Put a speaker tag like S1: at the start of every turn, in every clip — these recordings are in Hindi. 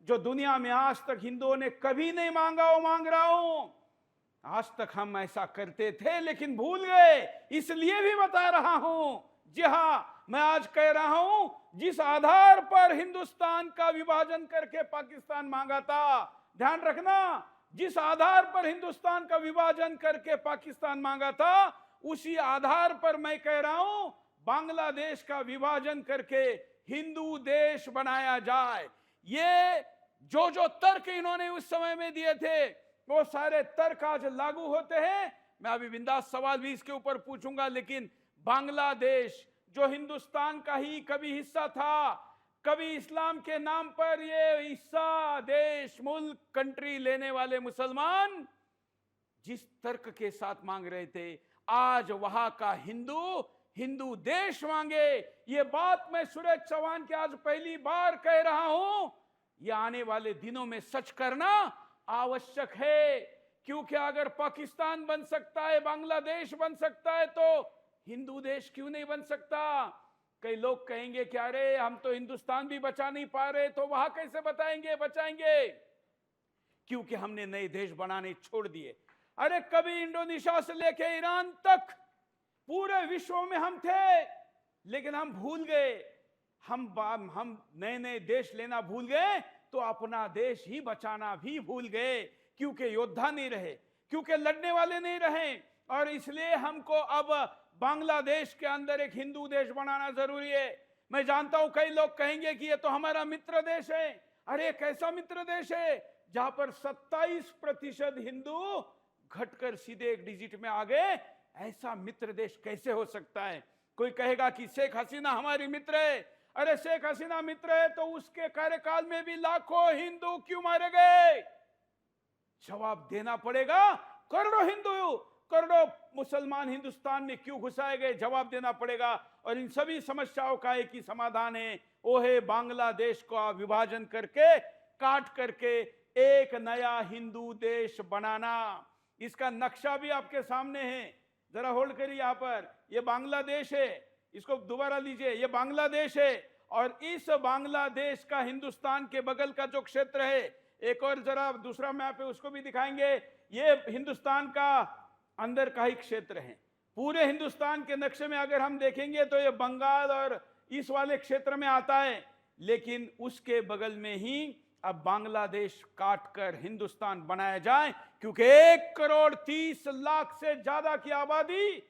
S1: जो दुनिया में आज तक हिंदुओं ने कभी नहीं मांगा, वो मांग रहा हूं। आज तक हम ऐसा करते थे लेकिन भूल गए, इसलिए भी बता रहा हूं। जी हां, मैं आज कह रहा हूं, जिस आधार पर हिंदुस्तान का विभाजन करके पाकिस्तान मांगा था, ध्यान रखना, जिस आधार पर हिंदुस्तान का विभाजन करके पाकिस्तान मांगा था, उसी आधार पर मैं कह रहा हूं बांग्लादेश का विभाजन करके हिंदू देश बनाया जाए। ये जो तर्क इन्होंने उस समय में दिए थे, वो सारे तर्क आज लागू होते हैं। मैं अभी बिंदास सवाल भी इसके ऊपर पूछूंगा, लेकिन बांग्लादेश जो हिंदुस्तान का ही कभी हिस्सा था, कभी इस्लाम के नाम पर ये हिस्सा, देश, मुल्क, कंट्री लेने वाले मुसलमान जिस तर्क के साथ मांग रहे थे, आज वहां का हिंदू देश मांगे। ये बात मैं सूरज चौहान के आज पहली बार कह रहा हूं। ये आने वाले दिनों में सच करना आवश्यक है, क्योंकि अगर पाकिस्तान बन सकता है, बांग्लादेश बन सकता है, तो हिंदू देश क्यों नहीं बन सकता? कई लोग कहेंगे कि अरे हम तो हिंदुस्तान भी बचा नहीं पा रहे, तो वहां कैसे बचाएंगे? क्योंकि हमने नए देश बनाने छोड़ दिए। अरे कभी इंडोनेशिया से लेके ईरान तक पूरे विश्व में हम थे, लेकिन हम भूल गए, हम नए नए देश लेना भूल गए, तो अपना देश ही बचाना भी भूल गए, क्योंकि योद्धा नहीं रहे, क्योंकि लड़ने वाले नहीं रहे। और इसलिए हमको अब बांग्लादेश के अंदर एक हिंदू देश बनाना जरूरी है। मैं जानता हूं कई लोग कहेंगे कि ये तो हमारा मित्र देश है। अरे कैसा मित्र देश है जहां पर 27% हिंदू घटकर सीधे एक डिजिट में आ गए? ऐसा मित्र देश कैसे हो सकता है? कोई कहेगा कि शेख हसीना हमारी मित्र है। अरे शेख हसीना मित्र है तो उसके कार्यकाल में भी लाखों हिंदू क्यों मारे गए? जवाब देना पड़ेगा। करोड़ों मुसलमान हिंदुस्तान में क्यों घुसाए गए? जवाब देना पड़ेगा। और इन सभी समस्याओं का एक ही समाधान है, वो है बांग्लादेश को विभाजन करके, काट करके एक नया हिंदू देश बनाना। इसका नक्शा भी आपके सामने है, जरा होल्ड करिए। यहां पर ये बांग्लादेश है, इसको दोबारा लीजिए, ये बांग्लादेश है। और इस बांग्लादेश का हिंदुस्तान के बगल का जो क्षेत्र है, एक और जरा दूसरा मैप है उसको भी दिखाएंगे, ये हिंदुस्तान का अंदर का ही क्षेत्र है। पूरे हिंदुस्तान के नक्शे में अगर हम देखेंगे तो ये बंगाल और इस वाले क्षेत्र में आता है, लेकिन उसके बगल में ही अब बांग्लादेश काटकर हिंदुस्तान बनाया जाए, क्योंकि 1,30,00,000 से ज्यादा की आबादी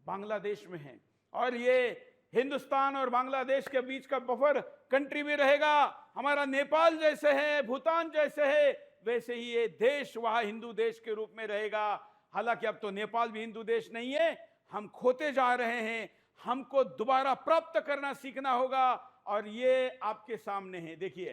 S1: बांग्लादेश में है। और ये हिंदुस्तान और बांग्लादेश के बीच का बफर कंट्री भी रहेगा। हमारा नेपाल जैसे है, भूटान जैसे है, वैसे ही ये देश वहां हिंदू देश के रूप में रहेगा। हालांकि अब तो नेपाल भी हिंदू देश नहीं है, हम खोते जा रहे हैं। हमको दोबारा प्राप्त करना सीखना होगा, और ये आपके सामने है, देखिए।